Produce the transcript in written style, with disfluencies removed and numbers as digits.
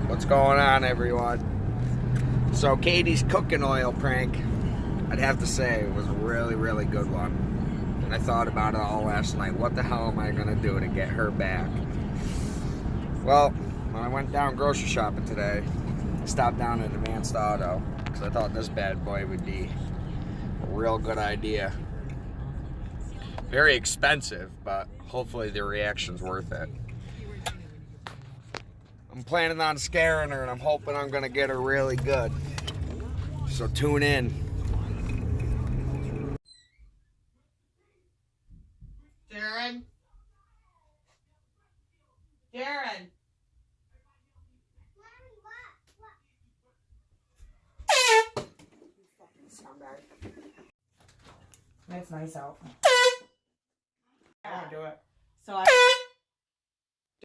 What's going on, everyone? So Katie's cooking oil prank, I'd have to say, was a really, really good one. And I thought about it all last night. What the hell am I gonna do to get her back? Well, when I went down grocery shopping today, I stopped down at Advanced Auto because I thought this bad boy would be a real good idea. Very expensive, but hopefully the reaction's worth it. I'm planning on scaring her, and I'm hoping I'm gonna get her really good. So tune in. Jared? Jared? You fucking scumbag. It's nice out. I want to do it. So I